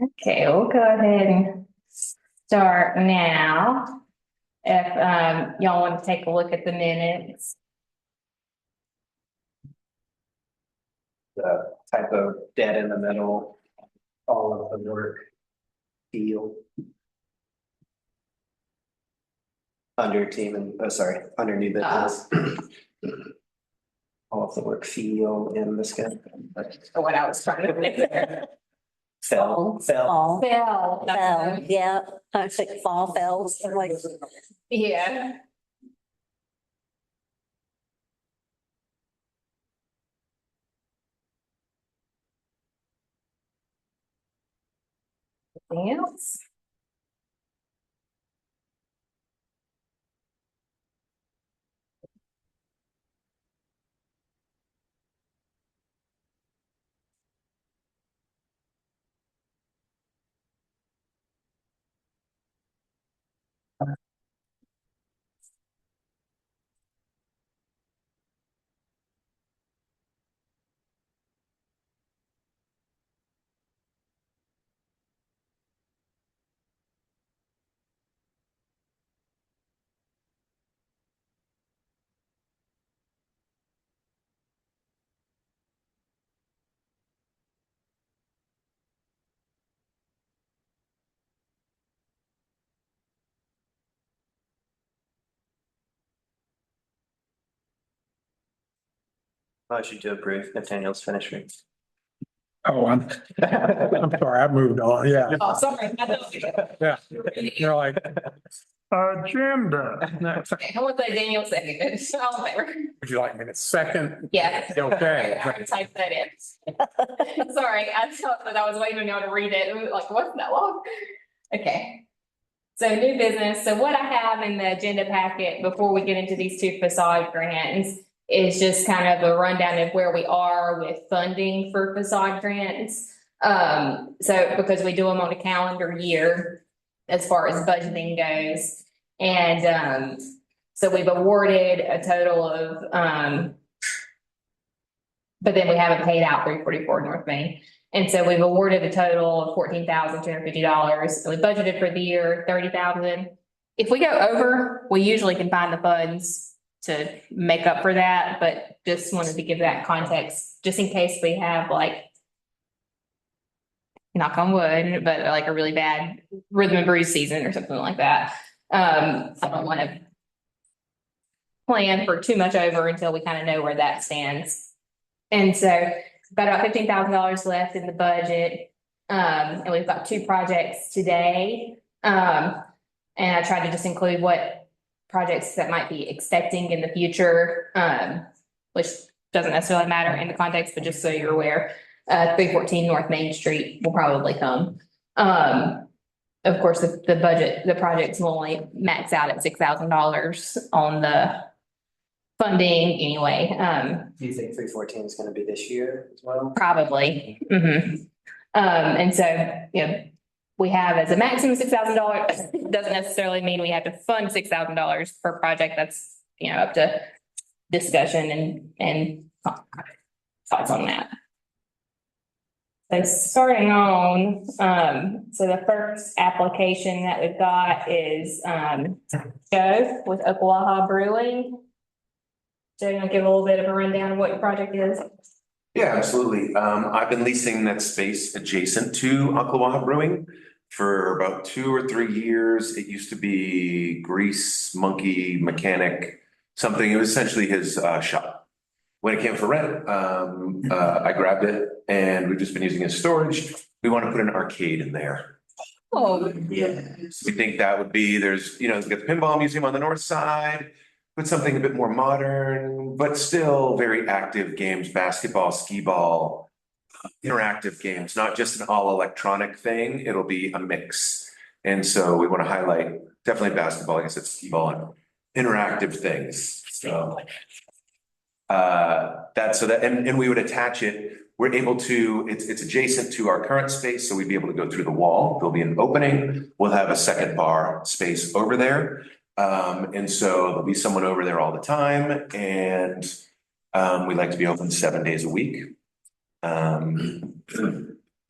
Okay, we'll go ahead and start now. If y'all want to take a look at the minutes. The type of dead in the middle, all of the work feel. Under team and, under new business. All of the work feel in the skin. What I was trying to make there. Fell. Fell. Yeah, I think fall fells, I'm like, Yeah. Anything else? Motion to approve Nathaniel's finishing. Oh, I'm sorry, I moved on, yeah, Oh, sorry. yeah. You're like, agenda. How was that Daniel second? All in favor? Would you like me to second? Yeah. Okay. I typed that in. Sorry, I thought that I was waiting on y'all to read it. Like, what's that long? Okay. So new business. So what I have in the agenda packet before we get into these two facade grants is just kind of a rundown of where we are with funding for facade grants. So because we do them on a calendar year as far as budgeting goes. And so we've awarded a total of but then we haven't paid out 344 North Main. And so we've awarded a total of $14,250. We budgeted for the year 30,000. If we go over, we usually can find the funds to make up for that, but just wanted to give that context, just in case we have like, knock on wood, but like a really bad rhythm and bruise season or something like that. I don't want to plan for too much over until we kind of know where that stands. And so about $15,000 left in the budget. And we've got two projects today. And I tried to just include what projects that might be expecting in the future, which doesn't necessarily matter in the context, but just so you're aware, 314 North Main Street will probably come. Of course, the projects will only max out at $6,000 on the funding anyway. Do you think 314 is gonna be this year as well? Probably. And so, you know, we have as a maximum $6,000. Doesn't necessarily mean we have to fund $6,000 per project. That's, you know, up to discussion and thoughts on that. So starting on, so the first application that we've got is Joe with Oklawaha Brewing. So you want to give a little bit of a rundown of what your project is? Yeah, absolutely. I've been leasing that space adjacent to Oklawaha Brewing for about 2 or 3 years. It used to be Grease Monkey Mechanic, something. It was essentially his shop. When it came for rent, I grabbed it and we've just been using it as storage. We want to put an arcade in there. Oh, Yeah. We think that would be, there's, you know, we've got the pinball museum on the north side. Put something a bit more modern, but still very active games, basketball, skee ball, interactive games, not just an all electronic thing. It'll be a mix. And so we want to highlight definitely basketball, I guess it's skee ball and interactive things. So and we would attach it. We're able to, it's adjacent to our current space, so we'd be able to go through the wall. There'll be an opening. We'll have a second bar space over there. And so there'll be someone over there all the time, and we like to be open 7 days a week.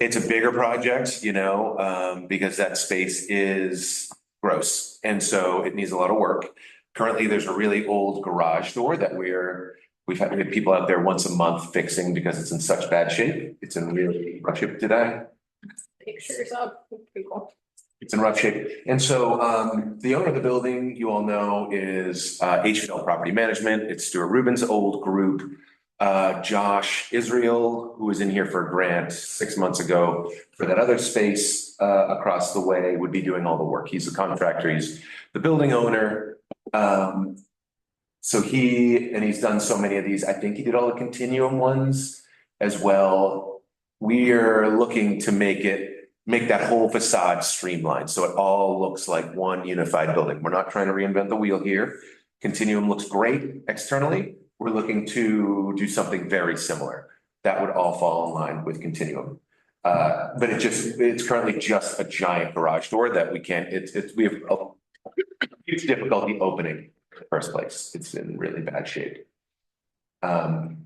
It's a bigger project, because that space is gross. And so it needs a lot of work. Currently, there's a really old garage door that we have people out there once a month fixing because it's in such bad shape. It's in really rough shape today. Pictures up, pretty cool. It's in rough shape. And so the owner of the building, you all know, is HL Property Management. It's Stuart Rubin's old group. Josh Israel, who was in here for a grant 6 months ago for that other space across the way, would be doing all the work. He's a contractor. He's the building owner. So he's done so many of these. I think he did all the Continuum ones as well. We are looking to make that whole facade streamlined, so it all looks like one unified building. We're not trying to reinvent the wheel here. Continuum looks great externally. We're looking to do something very similar. That would all fall in line with Continuum. But it's currently just a giant garage door that we have a huge difficulty opening in the first place. It's in really bad shape. Oh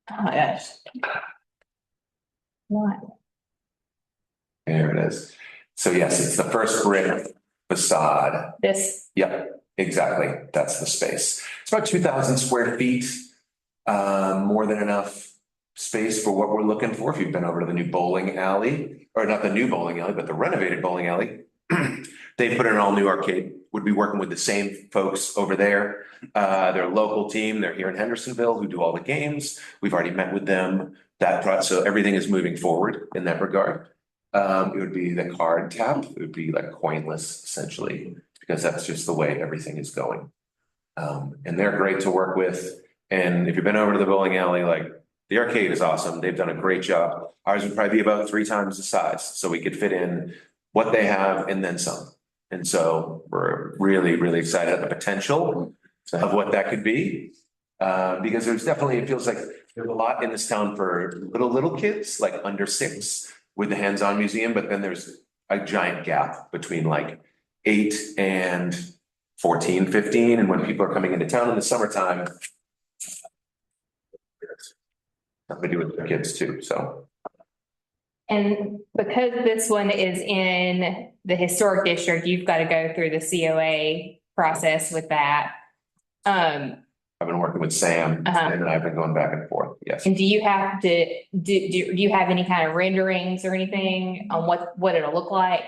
my gosh. What? There it is. So yes, it's the first brick facade. This, Yep, exactly. That's the space. It's about 2,000 square feet. More than enough space for what we're looking for. If you've been over to the new bowling alley, or not the new bowling alley, but the renovated bowling alley, they put in an all new arcade. Would be working with the same folks over there. They're a local team. They're here in Hendersonville who do all the games. We've already met with them. So everything is moving forward in that regard. It would be the card tap. It would be like coinless essentially, because that's just the way everything is going. And they're great to work with. And if you've been over to the bowling alley, like the arcade is awesome. They've done a great job. Ours would probably be about 3 times the size. So we could fit in what they have and then some. And so we're really, really excited at the potential of what that could be. Because it feels like there's a lot in this town for little kids, like under 6 with the hands-on museum, but then there's a giant gap between like 8 and 14, 15. And when people are coming into town in the summertime, something to do with their kids too, so. and because this one is in the historic district, you've got to go through the COA process with that. I've been working with Sam and I've been going back and forth, yes. And do you have to, do you have any kind of renderings or anything on what it'll look like?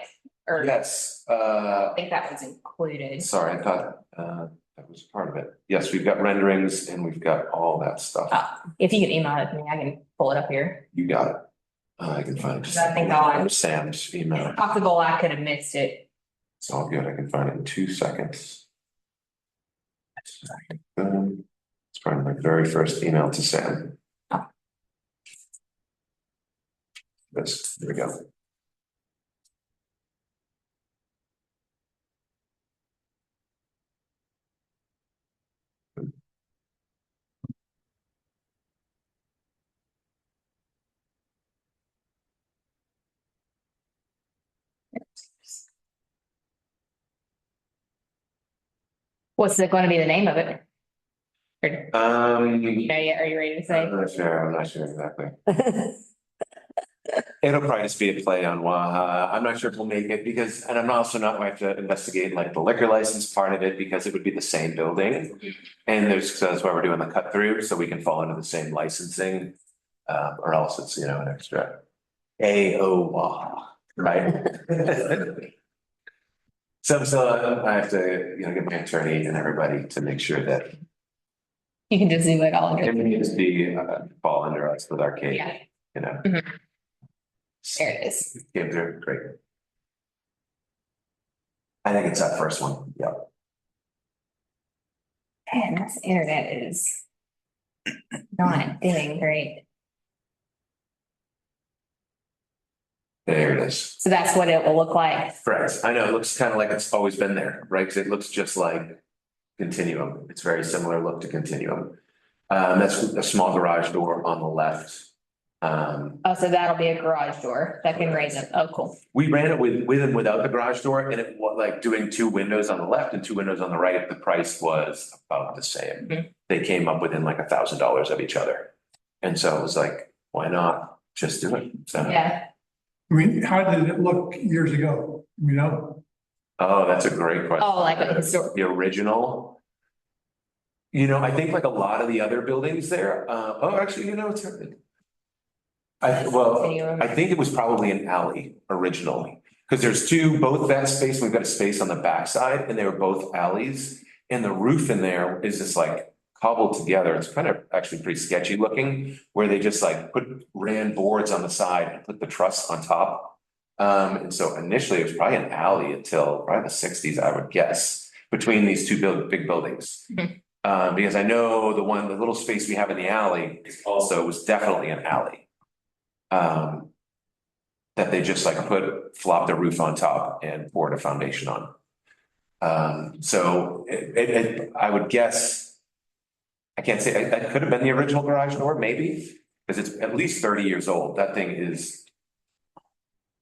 Or Yes, I think that was included. sorry, I thought that was part of it. Yes, we've got renderings and we've got all that stuff. If you can email it to me, I can pull it up here. You got it. I can find it. I think I'll- Sam's email. Possible I could have missed it. It's all good. I can find it in 2 seconds. It's probably my very first email to Sam. This, there we go. What's going to be the name of it? Or, I'm are you ready to say? not sure exactly. It'll probably just be a play on Waha. I'm not sure if we'll make it because, and I'm also not going to have to investigate like the liquor license part of it because it would be the same building. And so that's why we're doing the cut through, so we can fall into the same licensing. Or else it's, an extra AO Waha, right? So I have to, get my attorney and everybody to make sure that You can just do it all it under. needs to be fall under us with arcade, Yeah, you know. there it is. Yeah, they're great. I think it's that first one, yeah. Man, this internet is not doing great. There it is. So that's what it will look like. Correct. I know, it looks kind of like it's always been there, right? Because it looks just like Continuum. It's very similar look to Continuum. That's a small garage door on the left. Oh, so that'll be a garage door that can raise it. Oh, cool. We ran it with and without the garage door, and it was like doing 2 windows on the left and 2 windows on the right. The price was about the same. Mhm. They came up within like $1,000 of each other. And so it was like, why not just do it. So, Yeah, I mean, how did it look years ago? You know, oh, that's a great question. Oh, like a historic- The original. You know, I think like a lot of the other buildings there, actually, you know, it's. I think it was probably an alley originally, because there's both that space, we've got a space on the backside, and they were both alleys. And the roof in there is just like cobbled together, it's kind of actually pretty sketchy looking, where they just like ran boards on the side and put the truss on top. And so initially it was probably an alley until probably the sixties, I would guess, between these two big buildings. Because I know the little space we have in the alley was definitely an alley. That they just like flopped the roof on top and poured a foundation on. So I would guess, I can't say, that could have been the original garage door, maybe, because it's at least 30 years old. That thing is,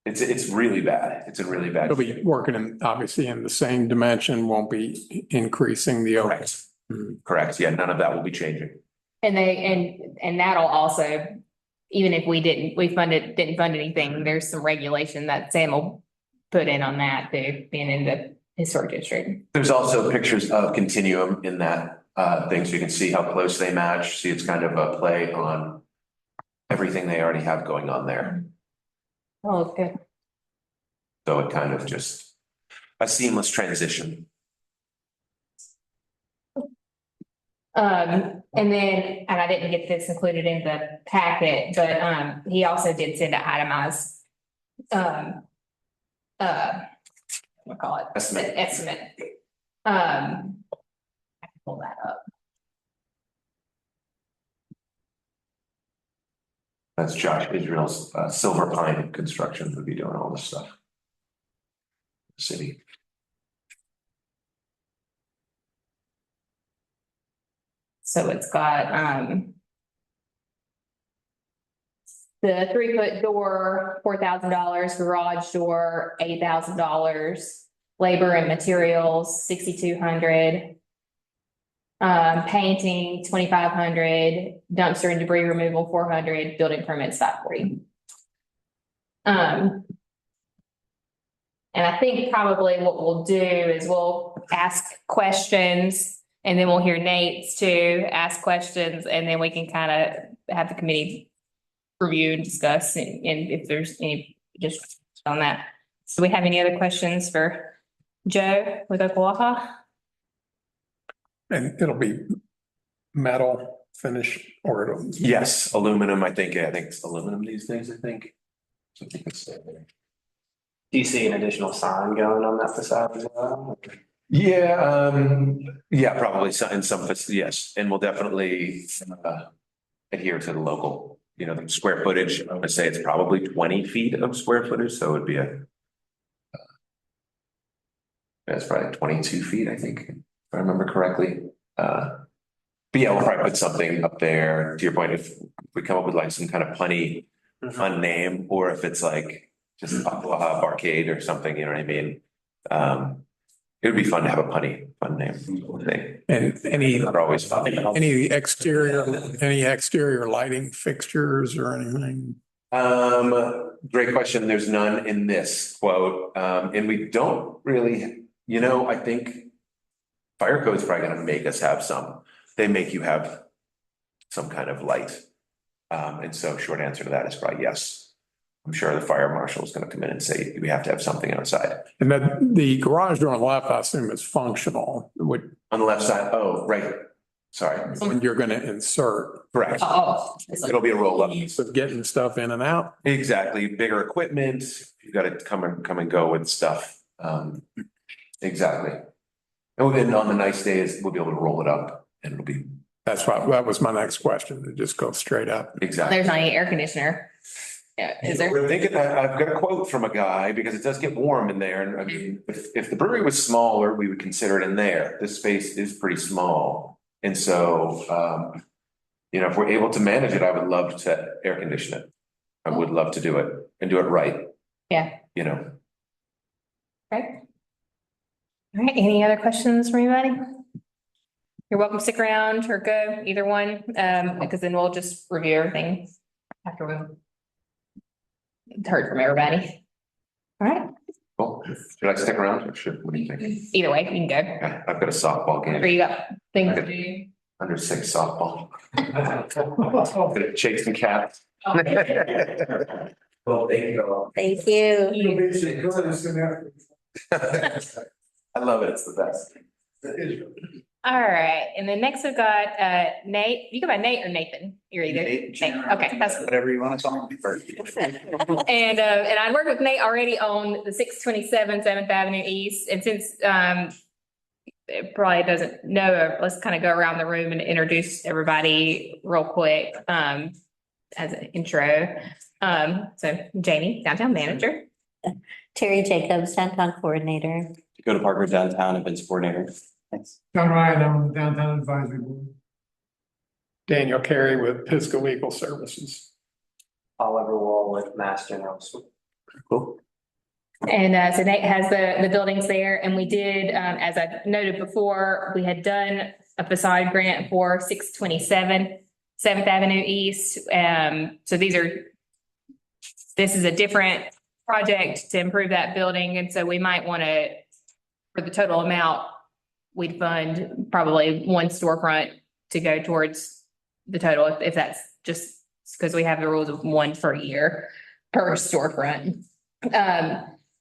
it's really bad. It's a really bad. It'll be working in, obviously in the same dimension, won't be increasing the. Correct. Correct. Yeah, none of that will be changing. and that'll also, even if didn't fund anything, there's some regulation that Sam will put in on that too, being in the historic district. There's also pictures of Continuum in that thing, so you can see how close they match. See, it's kind of a play on everything they already have going on there. Oh, good. So it kind of just a seamless transition. And I didn't get this included in the packet, but, he also did send an itemized, what call it? Estimate. I can pull that up. That's Josh Israel's Silver Pine Construction would be doing all this stuff. City. So it's got, the 3-foot door, $4,000, garage door, $8,000, labor and materials, $6,200. Painting, $2,500, dumpster and debris removal, $400, building permits, $540. And I think probably what we'll do is we'll ask questions. And then we'll hear Nate's too, ask questions, and then we can kind of have the committee review and discuss, and if there's any just on that. So we have any other questions for Joe with Oklawaha? And it'll be metal finish or it'll. Yes, aluminum, I think it's aluminum these days, I think. So I think it's there. Do you see an additional sign going on that facade as well? Yeah, probably in some, yes, and we'll definitely adhere to the local, the square footage. I'm gonna say it's probably 20 feet of square footage, so it'd be that's probably 22 feet, I think, if I remember correctly. But yeah, we'll probably put something up there. To your point, if we come up with like some kind of punny fun name, or if it's like just Oklawaha Arcade or something, you know what I mean? It would be fun to have a fun name. And any They're always fun. any exterior lighting fixtures or anything? Great question. There's none in this quote. And we don't really, I think fire code's probably gonna make us have some. They make you have some kind of light. And so short answer to that is probably yes. I'm sure the fire marshal is going to come in and say, we have to have something outside. And that the garage door on the left, I assume is functional, On the left side, oh, right. Sorry, when you're going to insert. correct. Oh, it's like- It'll be a roll up. So getting stuff in and out. Exactly, bigger equipment, you gotta come and go with stuff. Exactly. And then on the nice days, we'll be able to roll it up and it'll be That was my next question, to just go straight up. exactly. There's not any air conditioner. Yeah, is there? We're thinking that, I've got a quote from a guy, because it does get warm in there, and I mean, if the brewery was smaller, we would consider it in there. This space is pretty small. And so, if we're able to manage it, I would love to air condition it. I would love to do it and do it right. Yeah. Okay. Okay. All right, any other questions from anybody? You're welcome to stick around or go, either one, because then we'll just review everything after we. heard from everybody. All right, Cool. Should I stick around or should, what do you think? either way, you can go. Okay, I've got a softball Where game, you got things to do. under six softball. Gonna chase some cats. Well, thank you all. Thank you. I love it, it's the best. All right, and then next we've got Nate. You go by Nate or Nathan? You're either. Nate. Okay, that's Whatever you want to call me first. And I worked with Nate already on the 627 7th Avenue East, and since it probably doesn't know, let's kind of go around the room and introduce everybody real quick as an intro. So Jamie, downtown manager. Terry Jacobs, downtown coordinator. Go to Parker Downtown Events Coordinator. Thanks. John Ryan, I'm on the Downtown Advisory Board. Daniel Carey with Pisco Legal Services. Oliver Wall with Mass General. Cool. And so Nate has the buildings there, and we did, as I noted before, we had done a facade grant for 627 7th Avenue East. So this is a different project to improve that building, and so we might want to, for the total amount, we'd fund probably one storefront to go towards the total, if that's just because we have the rules of one per year per storefront.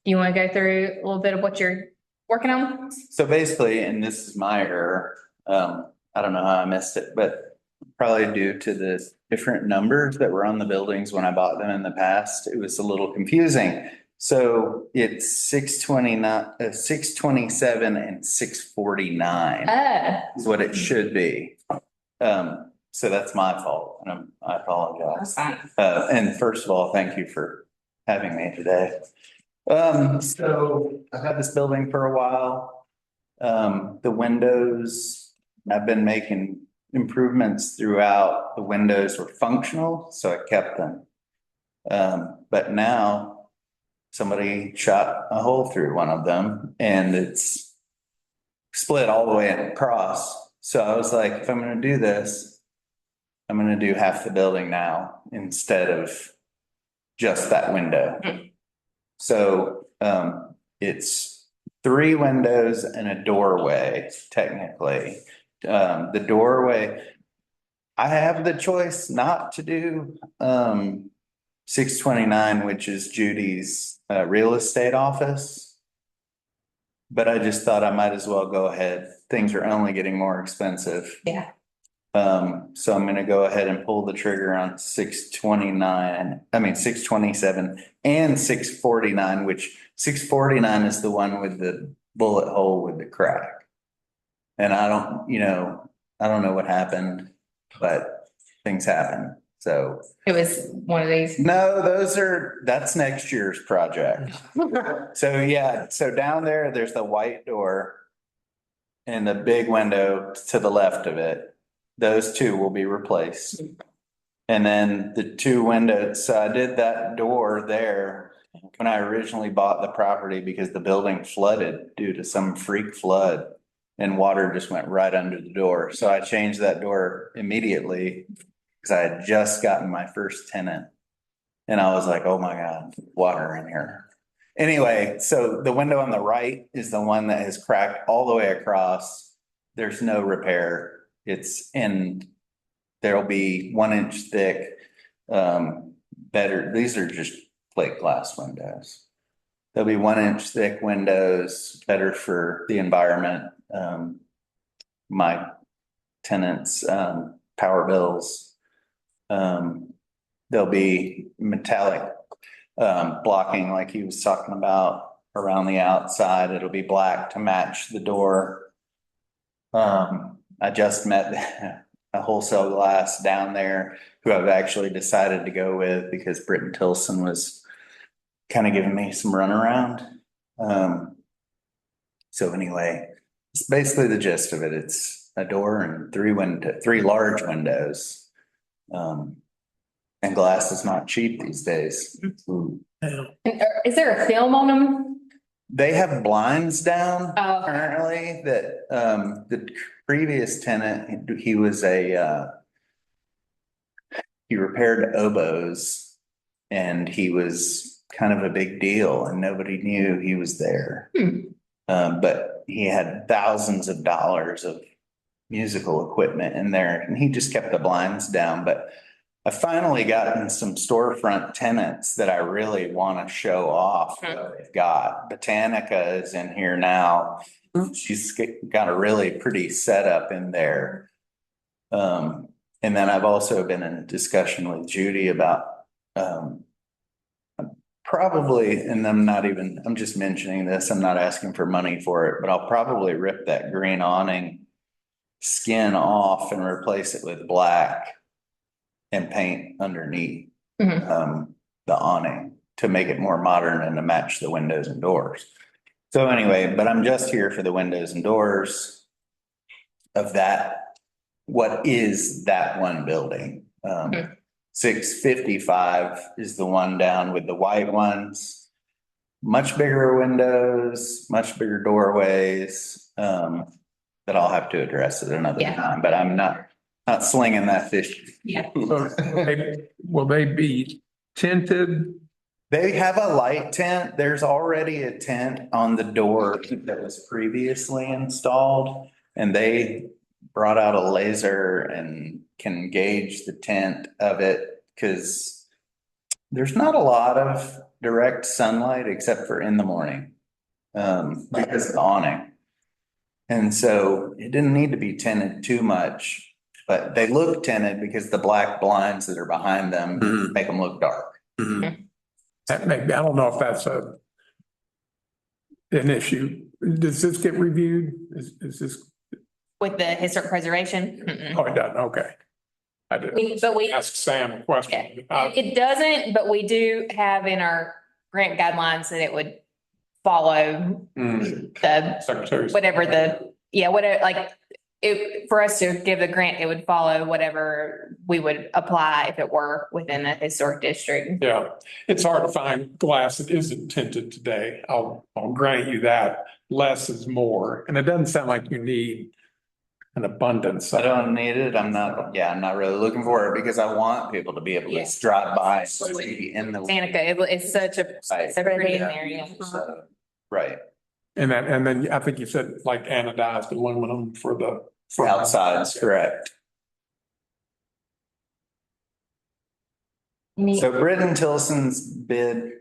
You want to go through a little bit of what you're working on? So basically, and this is my error, I don't know how I missed it, but probably due to the different numbers that were on the buildings when I bought them in the past, it was a little confusing. So it's 629, 627 and 649 is what it should be. So that's my fault, and I apologize. Fine. And first of all, thank you for having me today. So I've had this building for a while. The windows, I've been making improvements throughout. The windows were functional, so I kept them. But now somebody shot a hole through one of them and it's split all the way across. So I was like, if I'm going to do this, I'm going to do half the building now instead of just that window. So it's 3 windows and a doorway, technically. The doorway, I have the choice not to do 629, which is Judy's real estate office. But I just thought I might as well go ahead. Things are only getting more expensive. Yeah. So I'm gonna go ahead and pull the trigger on 627 and 649, which 649 is the one with the bullet hole with the crack. And I don't know what happened, but things happen. So It was one of these. no, that's next year's project. So yeah, so down there's the white door and the big window to the left of it. Those 2 will be replaced. And then the 2 windows, so I did that door there when I originally bought the property because the building flooded due to some freak flood and water just went right under the door. So I changed that door immediately because I had just gotten my first tenant. And I was like, oh my God, water in here. Anyway, so the window on the right is the one that has cracked all the way across. There's no repair. There'll be 1 inch thick, better. These are just plate glass windows. There'll be 1 inch thick windows, better for the environment. My tenants, power bills. There'll be metallic blocking like he was talking about around the outside. It'll be black to match the door. I just met a wholesale glass down there who I've actually decided to go with because Britton Tilson was kind of giving me some runaround. So anyway, it's basically the gist of it. It's a door and 3 large windows. And glass is not cheap these days. Is there a film on them? They have blinds down Oh. currently that the previous tenant, he repaired oboes And he was kind of a big deal and nobody knew he was there. But he had thousands of dollars of musical equipment in there and he just kept the blinds down. But I finally gotten some storefront tenants that I really want to show off what they've got. Botanica is in here now. She's got a really pretty setup in there. And then I've also been in discussion with Judy about probably, and I'm just mentioning this, I'm not asking for money for it, but I'll probably rip that green awning skin off and replace it with black and paint underneath the awning to make it more modern and to match the windows and doors. So anyway, but I'm just here for the windows and doors of that. What is that one building? 655 is the one down with the white ones. Much bigger windows, much bigger doorways, that I'll have to address at another time, but I'm not slinging that fish. Yeah. Will they be tinted? They have a light tent. There's already a tent on the door that was previously installed. And they brought out a laser and can gauge the tent of it because there's not a lot of direct sunlight except for in the morning because of the awning. And so it didn't need to be tinted too much, but they look tinted because the black blinds that are behind them make them look dark. That may be, I don't know if that's an issue. Does this get reviewed? Is this, With the historic preservation? oh, it doesn't, okay. I did But we, ask Sam a question. it doesn't, but we do have in our grant guidelines that it would follow the, Secretaries. whatever like it, for us to give the grant, it would follow whatever we would apply if it were within a historic district. Yeah, it's hard to find glass that isn't tinted today. I'll grant you that. Less is more, and it doesn't sound like you need an abundance. I don't need it. I'm not really looking for it because I want people to be able to just drive by and see in the. Danica, it's such a, it's a pretty area. So, right. And then I think you said like anodized aluminum for the. Outside's correct. So Britton Tilson's bid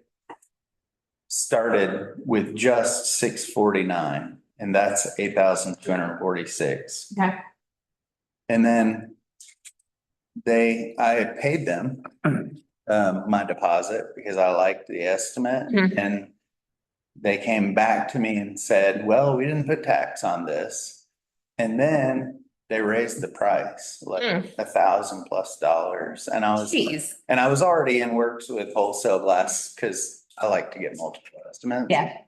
started with just 649, and that's 8,246. Okay. And then I paid them my deposit because I liked the estimate, and they came back to me and said, well, we didn't put tax on this. And then they raised the price like $1,000+ and I was, and I was already in works with wholesale glass because I like to get multiple estimates. Yeah.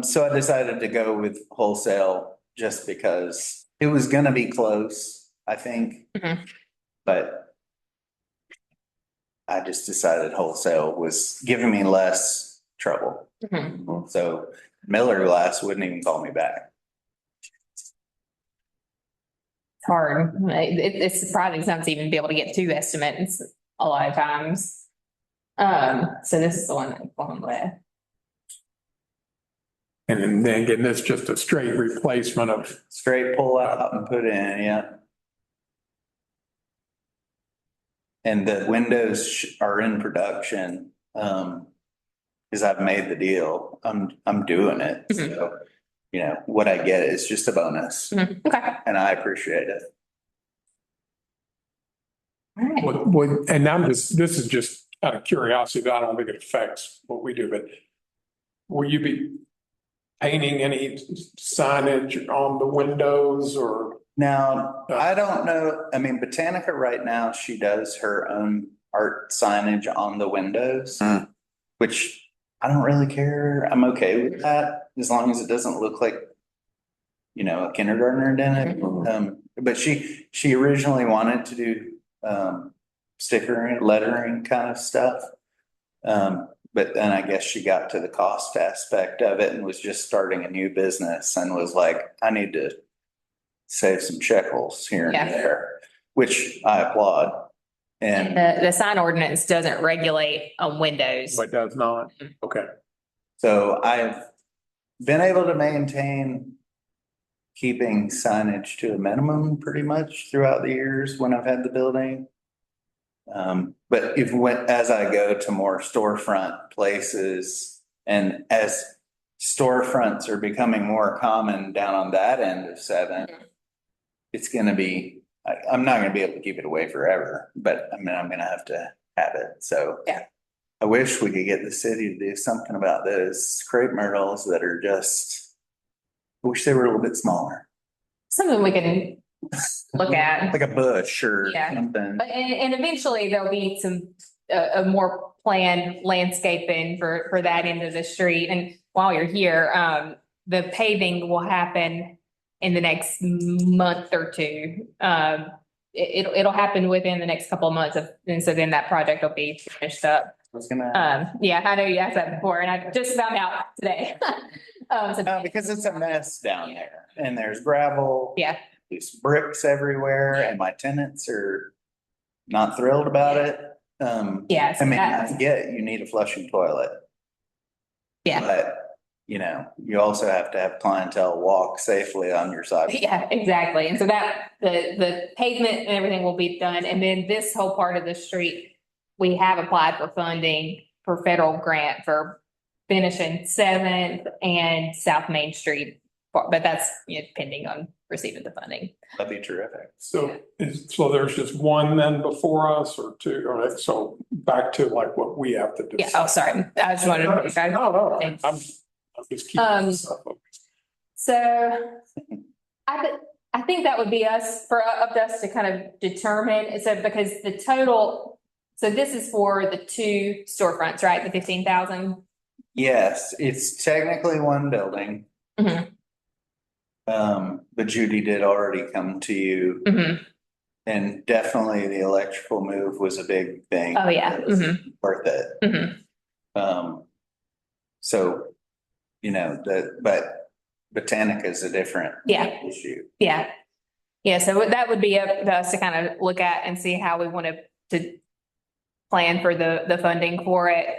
So I decided to go with wholesale just because it was gonna be close, I think. But I just decided wholesale was giving me less trouble. So Miller Glass wouldn't even call me back. It's hard. It's surprising sometimes to even be able to get two estimates a lot of times. So this is the one that I'm going with. And then again, this just a straight replacement of. Straight pull out and put in, yeah. And the windows are in production, because I've made the deal. I'm doing it. So, you know, what I get is just a bonus. Okay. And I appreciate it. All right. And this is just out of curiosity, I don't think it affects what we do, but will you be painting any signage on the windows or? Now, I don't know. I mean, Botanica right now, she does her own art signage on the windows, which I don't really care. I'm okay with that as long as it doesn't look like, you know, a kindergartner did it. But she originally wanted to do stickering, lettering kind of stuff. But then I guess she got to the cost aspect of it and was just starting a new business and was like, I need to save some shekels here and there, which I applaud. And The sign ordinance doesn't regulate on windows. But does not? Okay. so I've been able to maintain keeping signage to a minimum pretty much throughout the years when I've had the building. But as I go to more storefront places and as storefronts are becoming more common down on that end of Seventh, it's gonna be, I'm not gonna be able to keep it away forever, but I mean, I'm gonna have to have it, so. Yeah. I wish we could get the city to do something about those crepe myrtles that are just, I wish they were a little bit smaller, Something we can look at. like a bush or Yeah. something. And eventually there'll be some, a more planned landscaping for that end of the street. And while you're here, the paving will happen in the next month or two. It'll happen within the next couple of months and so then that project will be finished up. I was gonna, Yeah, I know you asked that before and I just found out today. So, because it's a mess down there and there's gravel. yeah, There's bricks everywhere and my tenants are not thrilled about it. yes. I mean, I get you need a flushing toilet, Yeah, but you know, you also have to have clientele walk safely on your sidewalk. yeah, exactly. And so that, the pavement and everything will be done. And then this whole part of the street, we have applied for funding for federal grant for finishing Seventh and South Main Street. But that's, pending on receiving the funding. That'd be terrific. So there's just one then before us or two, all right, so back to like what we have to do. Yeah, oh, sorry. I just wanted to. No, I'm just keeping this up. So I think that would be up to us to kind of determine, so because the total, so this is for the two storefronts, right? The 15,000? Yes, it's technically one building. Mhm. But Judy did already come to you Mhm. and definitely the electrical move was a big thing. Oh, yeah. It was Mhm. Worth it. Mhm. So, but Botanica is a different Yeah. issue. Yeah. Yeah, so that would be up to us to kind of look at and see how we want to plan for the funding for it.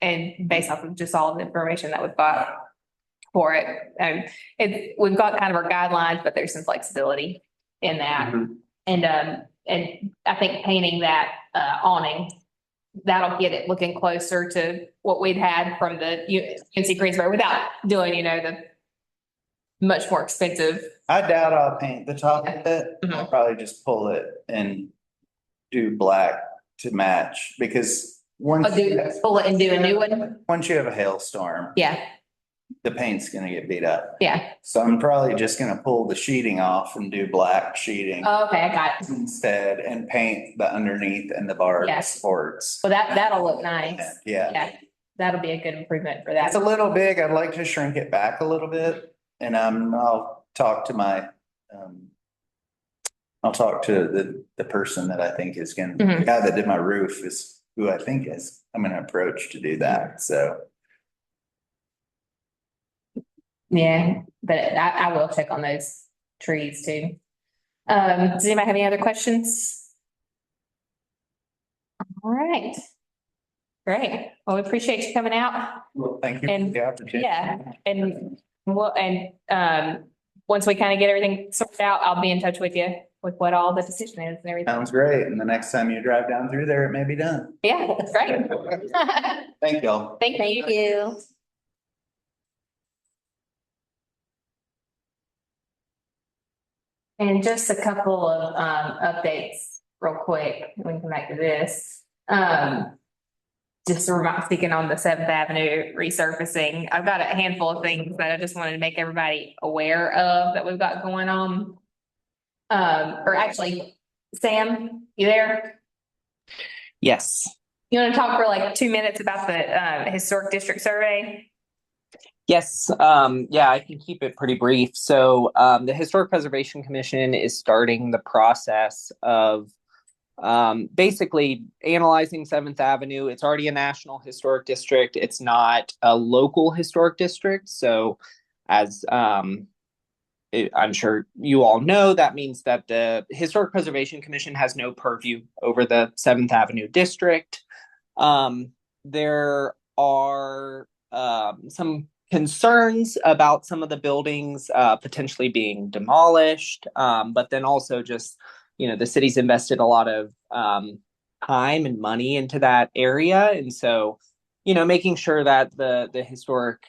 And based off of just all of the information that we've got for it. We've got kind of our guidelines, but there's some flexibility in that. Mm-hmm. And I think painting that awning, that'll get it looking closer to what we'd had from the UNC Greensboro without doing, the much more expensive. I doubt I'll paint the top of it. I'll Mhm. probably just pull it and do black to match because Pull it and do a new one. once you have a hailstorm, Yeah, the paint's gonna get beat up. yeah. So I'm probably just gonna pull the sheeting off and do black sheeting Okay, I got it. instead and paint the underneath and the bar Yes. supports. Well, that'll look nice. Yeah, Yeah, that'll be a good improvement for it's that. a little big. I'd like to shrink it back a little bit and I'll talk to I'll talk to the person that I think is gonna, the Mhm. guy that did my roof is who I think I'm gonna approach to do that, so. Yeah, but I will check on those trees too. Does anybody have any other questions? All right. Great. Well, we appreciate you coming out. Well, thank you for And- the opportunity. Yeah, once we kind of get everything sorted out, I'll be in touch with you with what all the decision is and everything. Sounds great. And the next time you drive down through there, it may be done. Yeah, that's great. Thank y'all. Thank Thank you. you. And just a couple of updates real quick, we can come back to this. Just speaking on the Seventh Avenue resurfacing, I've got a handful of things that I just wanted to make everybody aware of that we've got going on. Or actually, Sam, you there? Yes. You want to talk for like 2 minutes about the historic district survey? Yes. Yeah, I can keep it pretty brief. So the Historic Preservation Commission is starting the process of basically analyzing Seventh Avenue. It's already a national historic district. It's not a local historic district. So as I'm sure you all know, that means that the Historic Preservation Commission has no purview over the 7th Avenue district. There are some concerns about some of the buildings potentially being demolished, but then also just, the city's invested a lot of time and money into that area. And so, making sure that the historic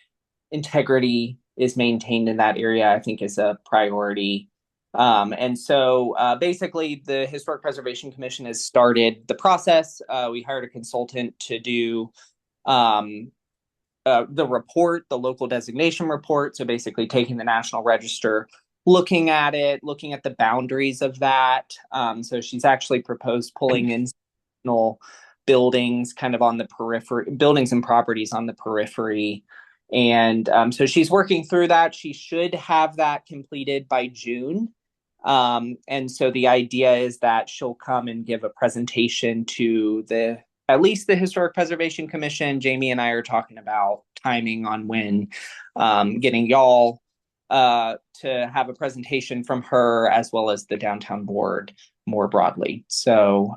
integrity is maintained in that area, I think is a priority. And so basically the Historic Preservation Commission has started the process. We hired a consultant to do the report, the local designation report. So basically taking the National Register, looking at it, looking at the boundaries of that. So she's actually proposed pulling in buildings kind of on the periphery, buildings and properties on the periphery. And so she's working through that. She should have that completed by June. And so the idea is that she'll come and give a presentation to at least the Historic Preservation Commission. Jamie and I are talking about timing on when getting y'all to have a presentation from her, as well as the downtown board more broadly. So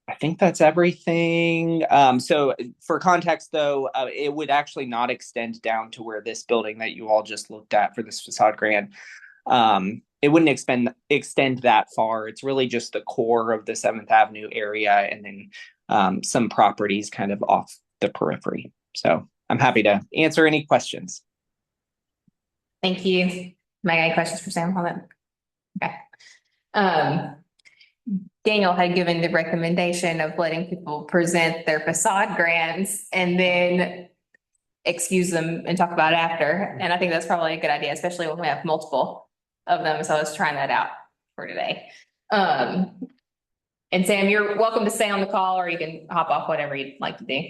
I think that's everything. So for context, though, it would actually not extend down to where this building that you all just looked at for this facade grant. It wouldn't extend that far. It's really just the core of the 7th Avenue area, and then some properties kind of off the periphery. So I'm happy to answer any questions. Thank you. Am I got any questions for Sam on that? Okay. Daniel had given the recommendation of letting people present their facade grants and then excuse them and talk about it after. And I think that's probably a good idea, especially when we have multiple of them. So I was trying that out for today. And Sam, you're welcome to stay on the call, or you can hop off, whatever you'd like to do.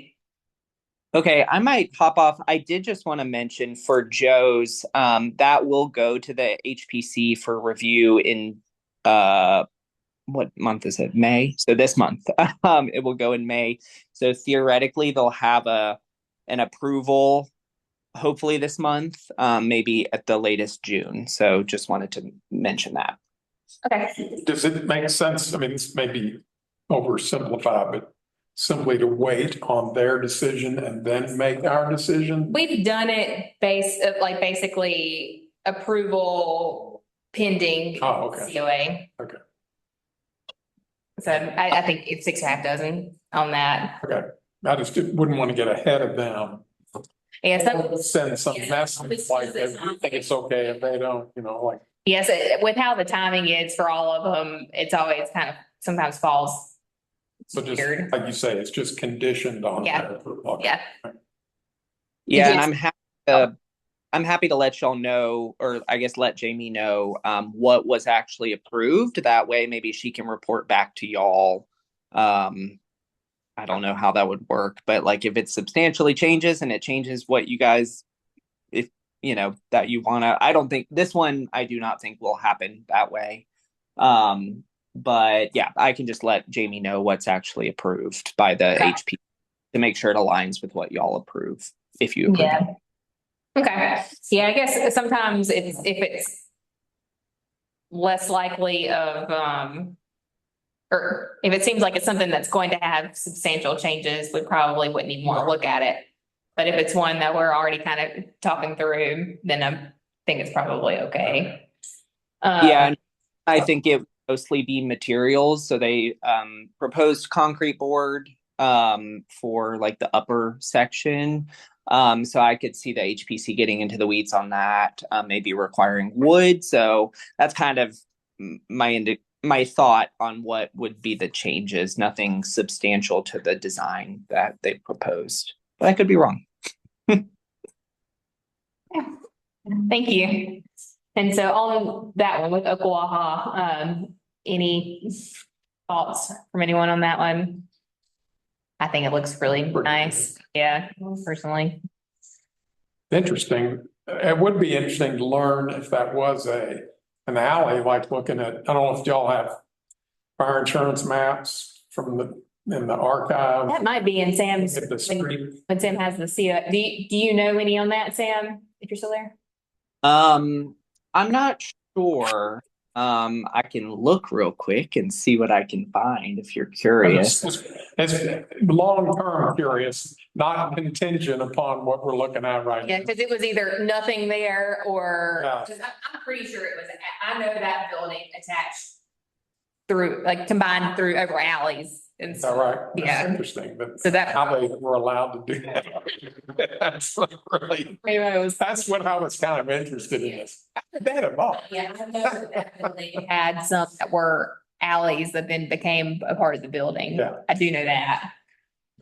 Okay, I might hop off. I did just want to mention for Joe's, that will go to the HPC for review in what month is it? May. So this month, it will go in May. So theoretically, they'll have an approval, hopefully this month, maybe at the latest June. So just wanted to mention that. Okay. Does it make sense? I mean, this may be oversimplified, but simply to wait on their decision and then make our decision? We've done it basically approval pending COA. Okay. So I think it's 6.5 dozen on that. Okay. I just wouldn't want to get ahead of them. Yeah. Send some message like they think it's okay if they don't, like. Yes, with how the timing is for all of them, it's always kind of sometimes falls. So just weird. like you say, it's just conditioned on. Yeah. Their approval. Yeah. Yeah, and I'm happy to let y'all know, or I guess let Jamie know, what was actually approved. That way, maybe she can report back to y'all. I don't know how that would work, but like if it substantially changes and it changes what you guys, if that you want to, I don't think this one, I do not think will happen that way. But yeah, I can just let Jamie know what's actually approved by the HP to make sure it aligns with what y'all approve, if you approve. Yeah. Okay. Yeah, I guess sometimes if it's less likely of, or if it seems like it's something that's going to have substantial changes, we probably wouldn't even want to look at it. But if it's one that we're already kind of talking through, then I think it's probably okay. Yeah, and I think it would mostly be materials. So they proposed concrete board for like the upper section. So I could see the HPC getting into the weeds on that, maybe requiring wood. So that's kind of my thought on what would be the changes. Nothing substantial to the design that they proposed, but I could be wrong. Thank you. And so on that one with Okawaha, any thoughts from anyone on that one? I think it looks really nice. Yeah, personally. Interesting. It would be interesting to learn if that was an alley, like looking at, I don't know if y'all have fire insurance maps in the archive. That might be in Sam's, At the street. when Sam has the CO. Do you know any on that, Sam, if you're still there? I'm not sure. I can look real quick and see what I can find if you're curious. It's long-term curious, not contingent upon what we're looking at right Yeah, now. because it was either nothing there or, Yeah. 'cause I'm pretty sure it was, I know that building attached through, like combined through over alleys and Is that stuff. right? That's Yeah. interesting, but So that how they were allowed to do that. That's really, maybe was. that's what I was kind of interested in this. How did that evolve? Yeah, I know that building had some that were alleys that then became a part of the building. Yeah. I do know that.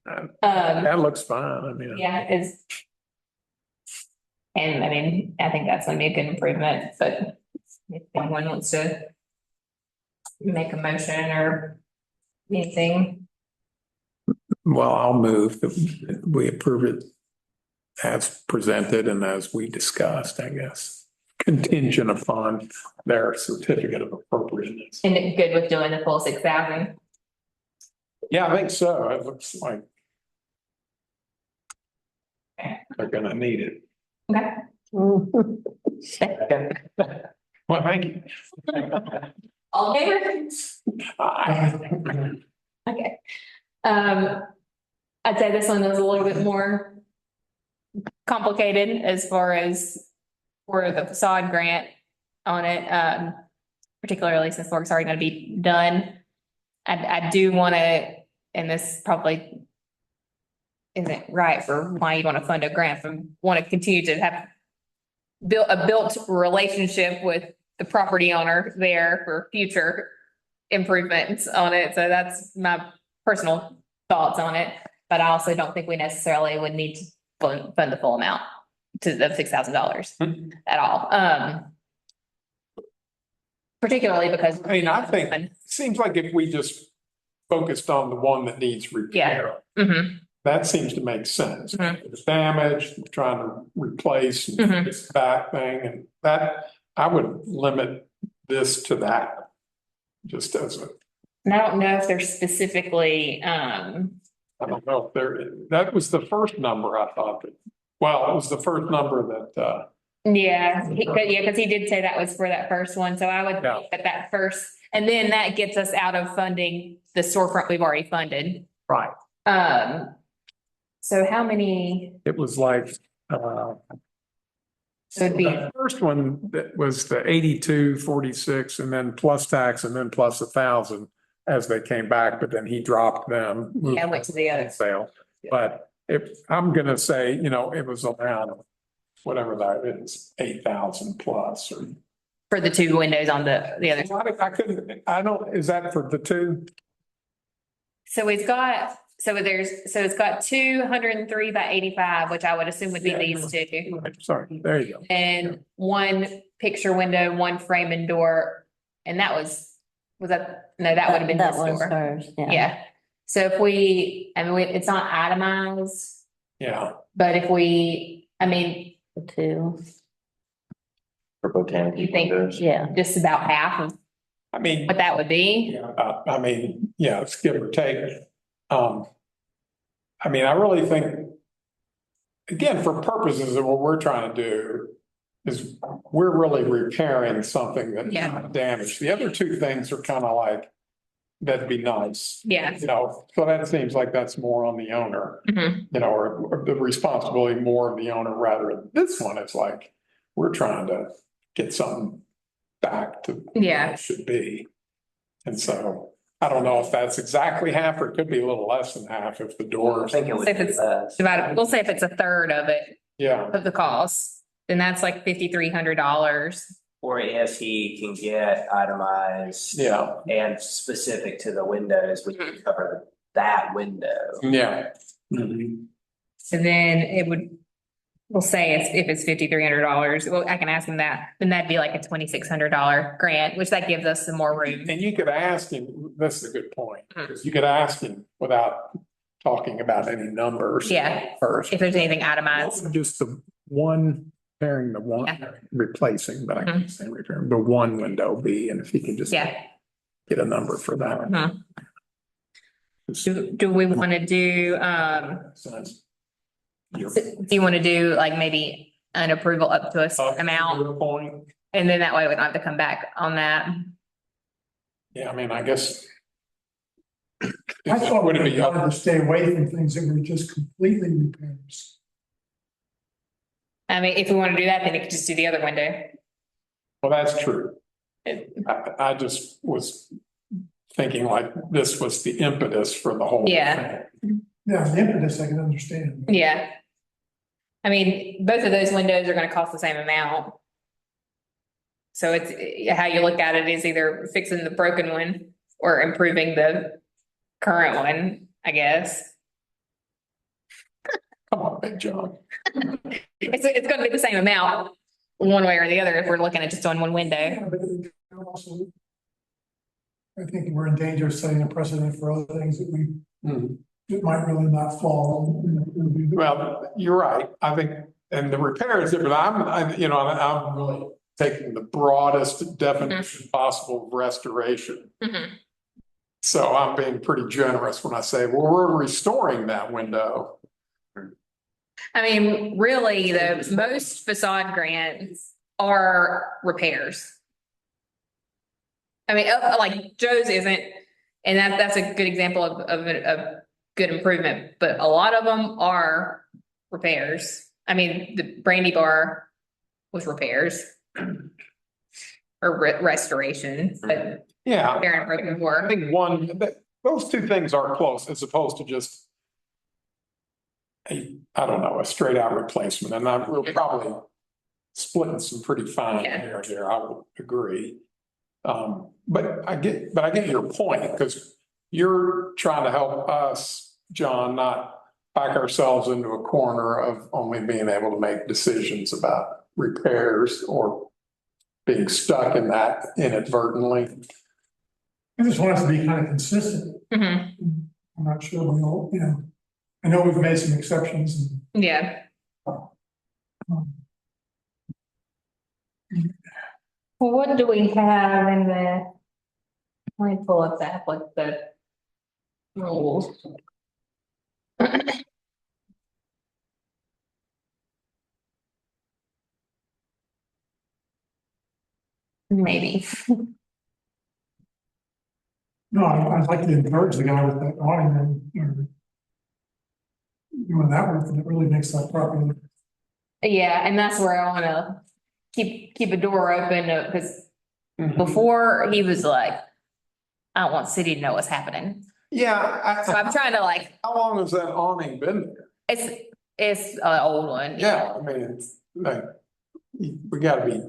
Um, Um, That looks fine. I mean. yeah, it's. And I mean, I think that's gonna be a good improvement, but if anyone wants to make a motion or anything, Well, I'll move that we approve it as presented and as we discussed, I guess. Contingent upon their certificate of appropriateness. and it's good with doing the full 6,000. Yeah, I think so. It looks like they're gonna need it. Okay. Well, thank you. All in favor? I- Okay. I'd say this one is a little bit more complicated as far as for the facade grant on it, particularly since work's already gonna be done. I do wanna, and this probably isn't right for why you wanna fund a grant, but wanna continue to have built relationship with the property owner there for future improvements on it. So that's my personal thoughts on it. But I also don't think we necessarily would need to fund the full amount to the $6,000 at all. Particularly because. I mean, I think- Seems like if we just focused on the one that needs repair, Mhm. that seems to make sense. Mhm. It's damaged, we're trying to replace Mhm. this back thing, and that, I would limit this to that. Just as a, And I don't know if they're specifically, I don't know if there, that was the first number I thought that, well, it was the first number that, yeah, because he did say that was for that first one. So I would Yeah. think that first, and then that gets us out of funding the storefront we've already funded. right, So how many, it was like, so it'd be, the first one that was the 8246 and then plus tax and then plus 1,000 as they came back, but then he dropped them. moved yeah, I went to the other. Sale, but if, I'm gonna say, you know, it was around whatever that is, 8,000 plus or. For the two windows on the other. I couldn't, I don't, is that for the two? So it's got, so it's got 203 by 85, which I would assume would be these two. Sorry, there you go. And one picture window, one frame and door. And that was that, no, that would have been That this was door. hers, yeah. Yeah. So if we, I mean, it's not itemized, Yeah, but if we, I mean, The two, For botanic. You think- windows. yeah. just about half of I mean, what that would be. yeah, I mean, yeah, it's give or take. I mean, I really think, again, for purposes of what we're trying to do, is we're really repairing something that's Yeah. not damaged. The other two things are kind of like, that'd be nice. Yeah. You know, so that seems like that's more on the owner, Mhm. you know, or the responsibility more of the owner rather than this one. It's like, we're trying to get something back to. where Yeah. it should be. And so I don't know if that's exactly half or it could be a little less than half if the I doors, think it would If be it's less. Divided, we'll say if it's a third of it, yeah. of the cost, then that's like $5,300. Or if he can get itemized. Yeah, And specific to the windows, we can cover that window. yeah. Mhm. So then it would, we'll say if it's $5,300, well, I can ask him that, then that'd be like a $2,600 grant, which that gives us some more room. And you could ask him, this is a good point, Mhm. because you could ask him without talking about any numbers. Yeah. First, If there's anything itemized. just the one, pairing the one, Yeah. replacing, but I can't say repairing, the one window be, and if he can just Yeah. get a number for that. Mhm. Do we want to do, Sense. do you want to do like maybe an approval up to a certain amount? Point, And then that way we don't have to come back on that. Yeah, I mean, I guess. I thought Would it we be wanted to stay away from things that were just completely repairs. I mean, if we want to do that, then you could just do the other window. Well, that's true. I just was thinking like this was the impetus for the whole. Yeah. thing. Yeah, the impetus I can understand. Yeah. I mean, both of those windows are gonna cost the same amount. So it's, how you look at it is either fixing the broken one or improving the current one, I guess. Come on, Big John. It's gonna be the same amount, one way or the other, if we're looking at just on one window. Yeah, but it also, I think we're in danger of setting a precedent for other things that we, Hmm. that might really not fall. Well, you're right. I think, and the repair is different. I'm really taking the broadest definition possible of restoration. Mhm. So I'm being pretty generous when I say, well, we're restoring that window. I mean, really, the most facade grants are repairs. I mean, like Joe's isn't, and that's a good example of a good improvement, but a lot of them are repairs. I mean, the Brandy Bar was repairs. Or restoration, but Yeah. repair and broken I before. think those two things are close as opposed to just I don't know, a straight out replacement. And we're probably splitting some pretty fine Yeah. hair there. I would agree. But I get your point because you're trying to help us, John, not back ourselves into a corner of only being able to make decisions about repairs or being stuck in that inadvertently. I just want us to be kind of consistent. Mhm. I'm not sure we all, I know we've made some exceptions and, Yeah. um, Well, what do we have in the? Let me pull up that, like the rules. Maybe. no, I'd like to encourage the guy with that awning and, doing that work, and it really makes that property. Yeah, and that's where I wanna keep a door open, because before he was like, I don't want city to know what's happening. Yeah. So I'm trying to like, How long has that awning been there? it's an old one. Yeah, I mean, it's like, we gotta be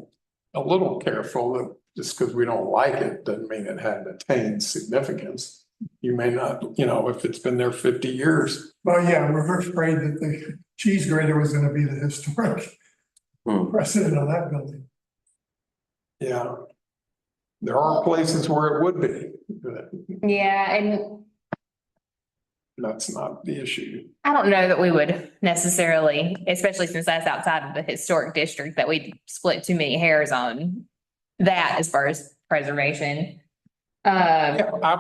a little careful that just because we don't like it, doesn't mean it hadn't attained significance. You may not, if it's been there 50 years. Well, yeah, we're afraid that the cheese grater was gonna be the historic precedent of that building. Yeah. There are places where it would be, but Yeah, and that's not the issue. I don't know that we would necessarily, especially since that's outside of the historic district, that we'd split too many hairs on that as far as preservation. Yeah, I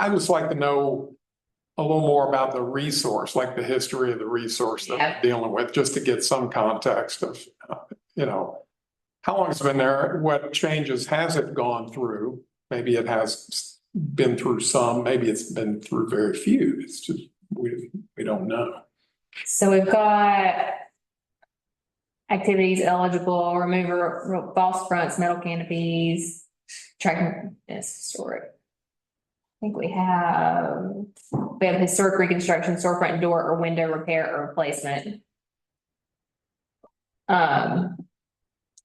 just like to know a little more about the resource, like the history of the resource that Yeah. we're dealing with, just to get some context of, how long it's been there, what changes has it gone through? Maybe it has been through some, maybe it's been through very few. It's just, we don't know. So we've got activities eligible, remove false fronts, metal canopies, tracking this historic. I think we have historic reconstruction, storefront door or window repair or replacement.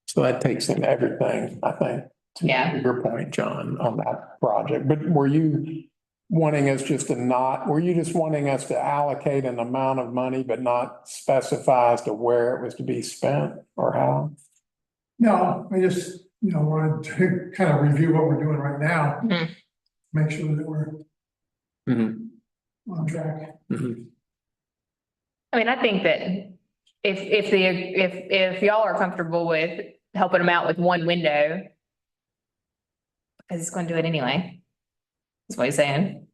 So that takes in everything, I think. to Yeah. Your point, John, on that project, but were you just wanting us to allocate an amount of money, but not specify as to where it was to be spent or how? No, I just, wanted to kind of review what we're doing right now. Mhm. Make sure that we're on track. I mean, I think that if y'all are comfortable with helping them out with one window, because it's going to do it anyway. That's what he's saying.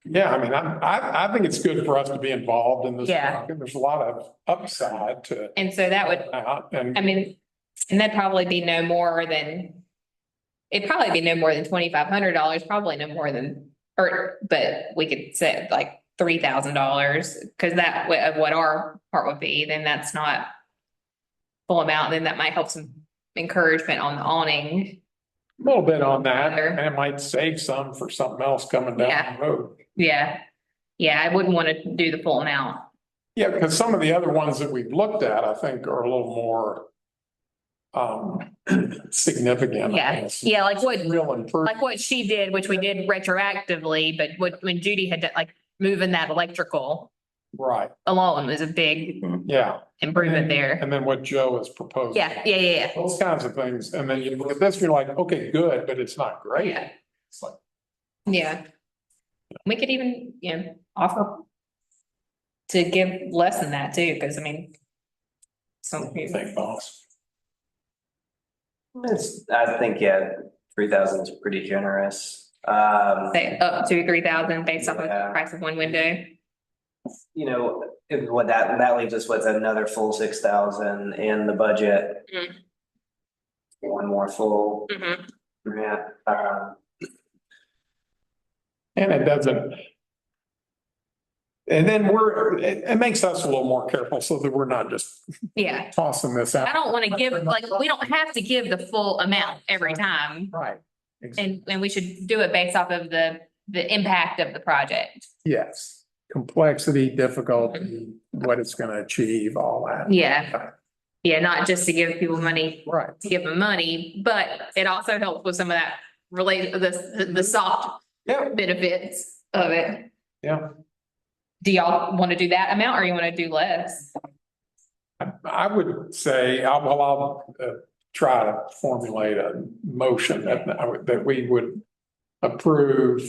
Yeah, I mean, I think it's good for us to be involved in this. Yeah. project. There's a lot of upside to And so that would, that, and I mean, And that'd probably be no more than, it'd probably be no more than $2,500, probably no more than, but we could say like $3,000, because that of what our part would be, then that's not full amount, then that might help some encouragement on the awning. A little bit on that, and it might save some for something else coming Yeah. down the road. Yeah. Yeah, I wouldn't want to do the full amount. Yeah, because some of the other ones that we've looked at, I think are a little more significant. I Yeah, guess. yeah, like what, Real improvement. like what she did, which we did retroactively, but when Judy had to, like moving that electrical Right, alone was a big yeah. improvement there. And then what Joe has proposed. Yeah. Those kinds of things. And then you look at this, you're like, okay, good, but it's not great. Yeah. It's like, Yeah. We could even, offer to give less than that too, because I mean, some what do you people, think, boss? I think, yeah, 3,000 is pretty generous. say up to 3,000 based off of the Yeah. price of one window. What that leaves us with another full 6,000 in the budget. Mm. One more full Mhm. grant, And it doesn't. And then it makes us a little more careful so that we're not just Yeah, tossing this out. I don't want to give, like, we don't have to give the full amount every time. Right. And we should do it based off of the impact of the project. Yes, complexity, difficulty, what it's gonna achieve, all that. Yeah. Yeah, not just to give people money, Right. to give them money, but it also helps with some of that related, the soft Yeah. benefits of it. Yeah. Do y'all want to do that amount or you want to do less? I would say, I'll try to formulate a motion that we would approve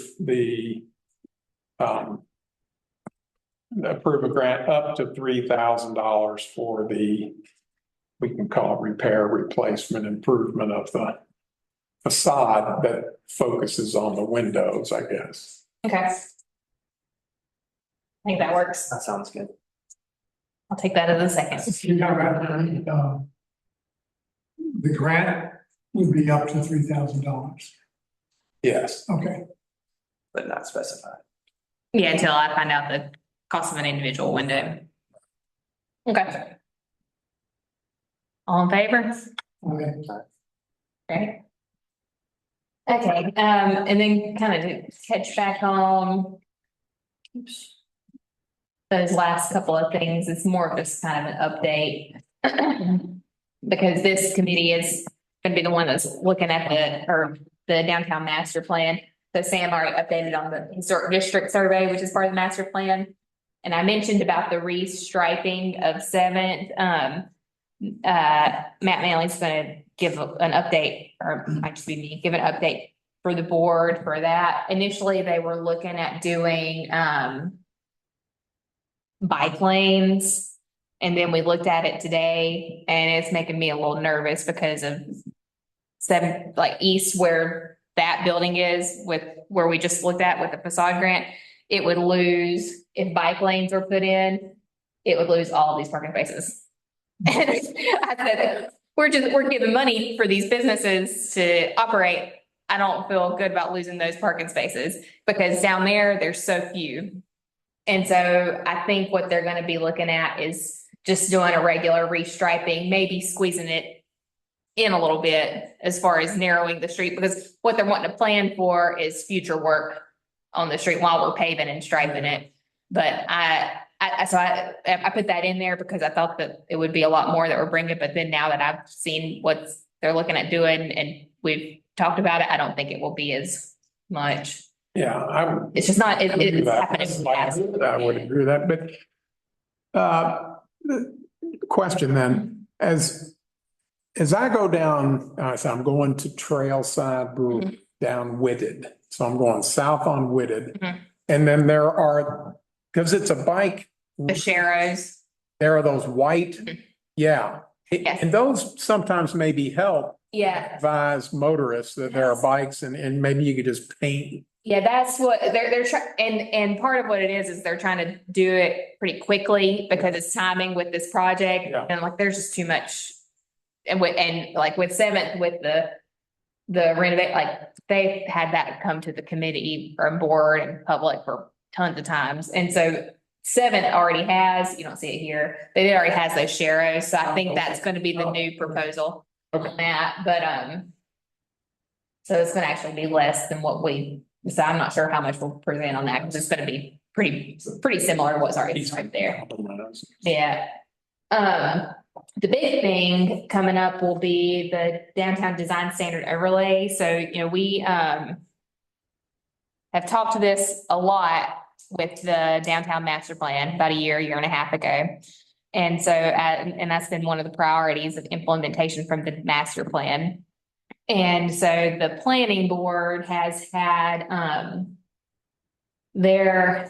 approve a grant up to $3,000 for we can call it repair, replacement, improvement of the facade that focuses on the windows, I guess. Okay. I think that works. that sounds good. I'll take that as a second. You know, the grant would be up to $3,000. Yes. Okay, But not specified. Yeah, until I find out the cost of an individual window. Okay. All in favor? okay. Right. Okay, and then kind of to catch back on those last couple of things, it's more of just kind of an update. Because this committee is gonna be the one that's looking at the downtown master plan. So Sam already updated on the historic district survey, which is part of the master plan. And I mentioned about the restriping of Seventh. Matt Manley's gonna give an update, or it might just be me, give an update for the board for that. Initially, they were looking at doing bike lanes. And then we looked at it today and it's making me a little nervous because of Seventh, like east where that building is with where we just looked at with the facade grant. It would lose, if bike lanes were put in, it would lose all of these parking spaces. And I said, we're giving money for these businesses to operate. I don't feel good about losing those parking spaces because down there, there's so few. And so I think what they're gonna be looking at is just doing a regular restriping, maybe squeezing it in a little bit as far as narrowing the street, because what they're wanting to plan for is future work on the street while we're paving and striping it. But I put that in there because I thought that it would be a lot more that we're bringing, but then now that I've seen what they're looking at doing and we've talked about it, I don't think it will be as much. Yeah, It's just not, it's agree with that. happening in the past. I would agree with that, but the question then, as I go down, so I'm going to Trailside Brew down Whitted, so I'm going south on Whitted. Mhm. And then there are, because it's a bike, The Sharrows. there are those white, yeah. Yes. And those sometimes maybe help Yeah. advise motorists that there are bikes and maybe you could just paint. Yeah, that's what they're trying, and part of what it is they're trying to do it pretty quickly because it's timing with this project. Yeah. And like, there's just too much and like with Seventh, with the renovate, like they had that come to the committee or board and public for tons of times. And so Seventh already has, you don't see it here, but it already has those sharrows. So I think that's going to be the new proposal on that, but, so it's going to actually be less than what so I'm not sure how much we'll present on that because it's going to be pretty similar to what's already right there. Yeah. The big thing coming up will be the downtown design standard overlay. So, we, have talked to this a lot with the downtown master plan about a year and a half ago. And so, and that's been one of the priorities of implementation from the master plan. And so the planning board has had, their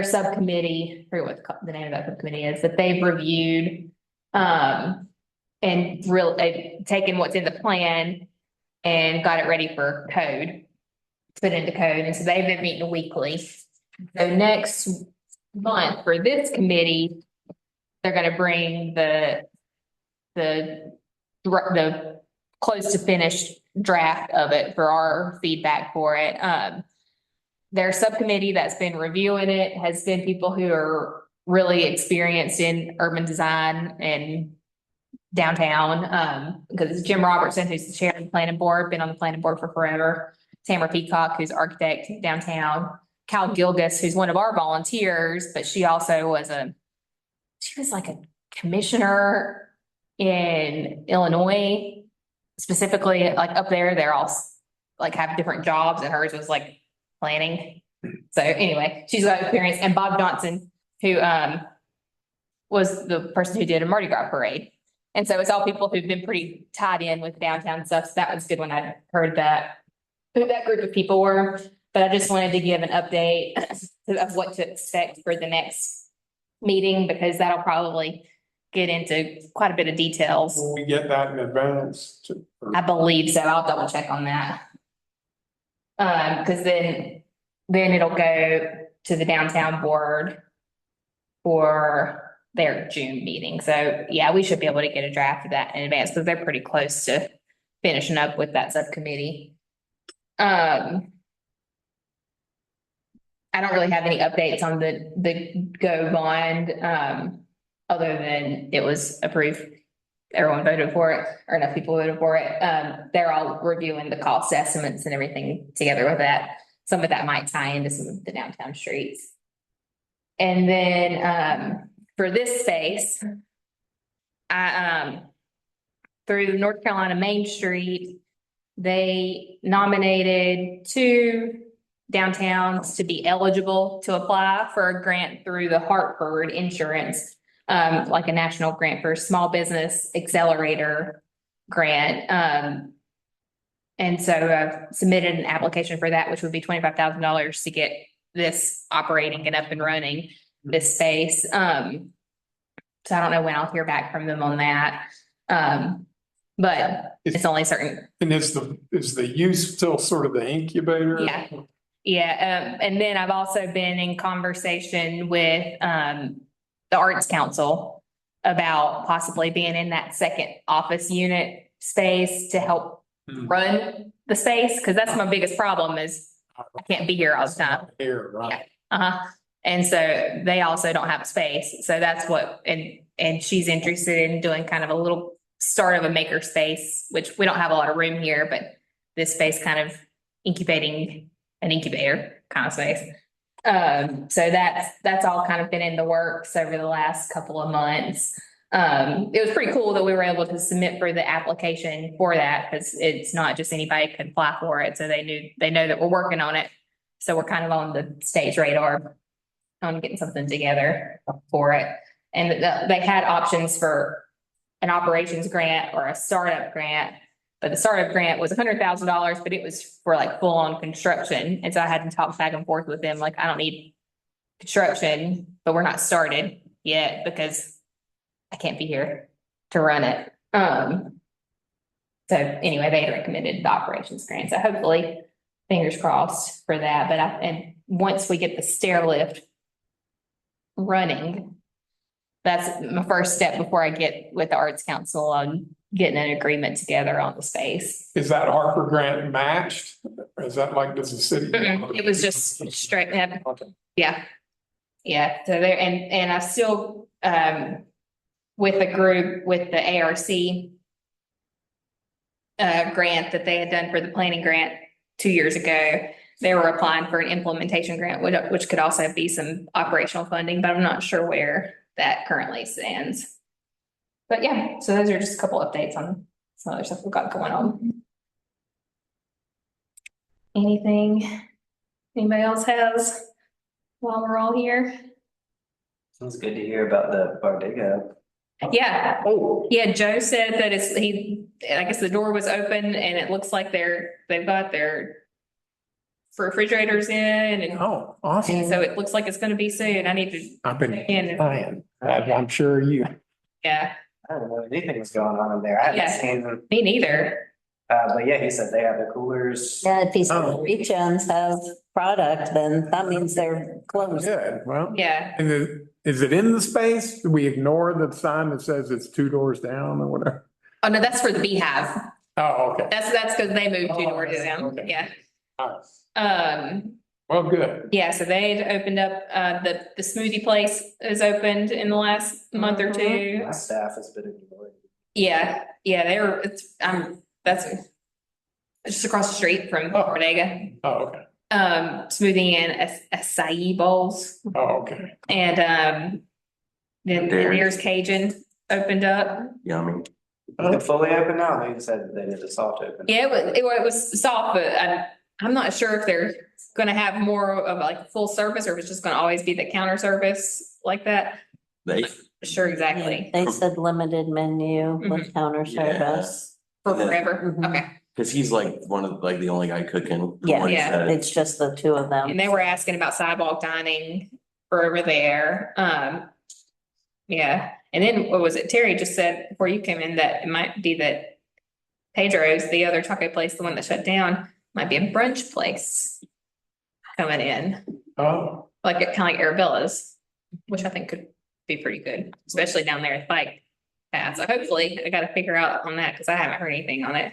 subcommittee, I forget what the name of that subcommittee is, that they've reviewed, and they've taken what's in the plan and got it ready for code, put into code. And so they've been meeting weekly. So next month for this committee, they're going to bring the close to finished draft of it for our feedback for it. Their subcommittee that's been reviewing it has been people who are really experienced in urban design and downtown. Because it's Jim Robertson, who's the chair of the planning board, been on the planning board for forever. Tamara Peacock, who's architect downtown. Cal Gilgis, who's one of our volunteers, but she also was like a commissioner in Illinois, specifically like up there. They're all like have different jobs, and hers was like planning. So anyway, she's got experience. And Bob Johnson, who was the person who did a Mardi Gras parade. And so it's all people who've been pretty tied in with downtown stuff. So that was good when I heard who that group of people were. But I just wanted to give an update of what to expect for the next meeting, because that'll probably get into quite a bit of details. Will we get that in advance? I believe so. I'll double check on that. Because then it'll go to the downtown board for their June meeting. So yeah, we should be able to get a draft of that in advance because they're pretty close to finishing up with that subcommittee. I don't really have any updates on the GO bond, other than it was approved. Everyone voted for it, or enough people voted for it. They're all reviewing the cost estimates and everything together with that. Some of that might tie into some of the downtown streets. And then for this space, through the North Carolina Main Street, they nominated 2 downtowns to be eligible to apply for a grant through the Hartford Insurance, like a national grant for small business accelerator grant. And so I've submitted an application for that, which would be $25,000 to get this operating and up and running this space. So I don't know when I'll hear back from them on that. But it's only certain. And is the use still sort of the incubator? Yeah. Yeah. And then I've also been in conversation with the Arts Council about possibly being in that second office unit space to help run the space. Cause that's my biggest problem is I can't be here all the time. Here, right. Yeah. And so they also don't have space. So that's what, and she's interested in doing kind of a little start of a maker space, which we don't have a lot of room here, but this space kind of incubating an incubator kind of space. So that's all kind of been in the works over the last couple of months. It was pretty cool that we were able to submit for the application for that because it's not just anybody could apply for it. So they know that we're working on it. So we're kind of on the state's radar on getting something together for it. And they had options for an operations grant or a startup grant, but the startup grant was $100,000, but it was for like full on construction. And so I had to talk back and forth with them. Like, I don't need construction, but we're not started yet because I can't be here to run it. So anyway, they had recommended the operations grant. So hopefully fingers crossed for that. But and once we get the stair lift running, that's my first step before I get with the Arts Council on getting an agreement together on the space. Is that Harper grant matched? Or is that like, does the city? It was just straight, Okay. yeah. Yeah, so there, and I still, with the group, with the ARC grant that they had done for the planning grant 2 years ago, they were applying for an implementation grant, which could also be some operational funding, but I'm not sure where that currently stands. But yeah, so those are just a couple updates on some other stuff we've got going on. Anything anybody else has while we're all here? Sounds good to hear about the bodega. Yeah. Oh. Yeah, Joe said that I guess the door was open and it looks like they've got their refrigerators in and Oh, awesome. so it looks like it's gonna be soon. I need to, I've been in. buying. I'm sure you. yeah, I don't know anything was going on in there. I Yeah. haven't seen them. me neither. But yeah, he said they have the coolers. Yeah, if these Oh. regions have product, then that means they're closed. Good, well. Yeah. And is it in the space? Do we ignore the sign that says it's 2 doors down or whatever? Oh, no, that's for the Beehive. Oh, okay. That's because they moved 2 Oh, doors down. okay. Yeah. All right. Well, good. Yeah, so they'd opened up, the smoothie place is opened in the last month or two. My staff has been enjoying. Yeah, that's just across the street from Oh. Bodega. Oh, okay. Smoothie and acai bowls Oh, okay. and, then Dairy. Deer's Cajun opened up. Yummy. Is it fully open now? They said they did a soft open. Yeah, it was soft, but I'm not sure if they're gonna have more of like full service or if it's just gonna always be the counter service like that. They, Sure, exactly. They said limited menu with counter service. For And then- forever. Mhm. Okay. cause he's like one of, like the only guy cooking. from Yeah. what he Yeah. said. It's just the two of them. And they were asking about sidewalk dining for over there. Yeah. And then what was it? Terry just said before you came in that it might be that Pedro's, the other taco place, the one that shut down, might be a brunch place coming in, Oh, like kind of like Arabella's, which I think could be pretty good, especially down there at Bike Path. So hopefully I got to figure out on that because I haven't heard anything on it.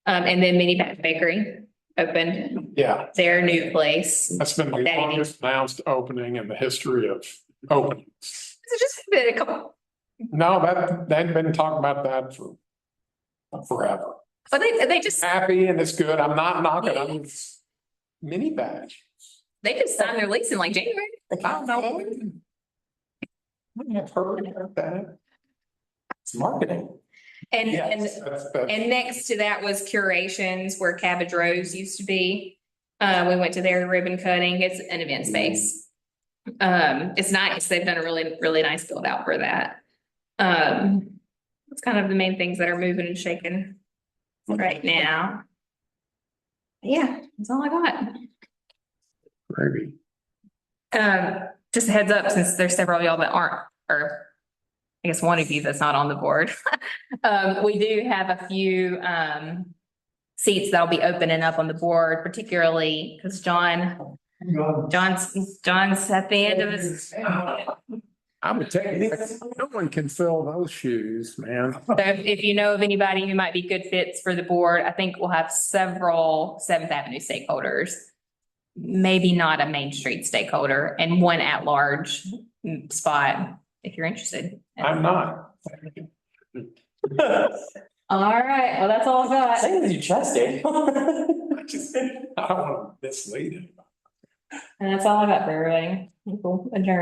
And then Mini Patch Bakery opened yeah. their new place. That's been the That longest announced opening in the history of openings. It's just been a couple, No, they've been talking about that for forever. but they just Happy and it's good. I'm not knocking. I'm mini batch. signed their lease in like January. The I don't know. cafe. Wouldn't have heard about that. It's marketing. And That's- and next to that was Curations where Cabbage Rose used to be. We went to their ribbon cutting. It's an event space. It's nice. They've done a really, really nice build out for that. It's kind of the main things that are moving and shaking right now. Yeah, that's all I got. Gravy. Just a heads up, since there's several of y'all that aren't, or I guess one of you that's not on the board. We do have a few seats that'll be opening up on the board, particularly because John's at the end of his. I would take it. No one can fill those shoes, man. So if you know of anybody who might be good fits for the board, I think we'll have several Seventh Avenue stakeholders. Maybe not a Main Street stakeholder and one at-large spot if you're interested. I'm not. All right, well, that's all I got. Say it with your chest, Dave. I don't want to mislead him. And that's all I got for everybody. We'll adjourn.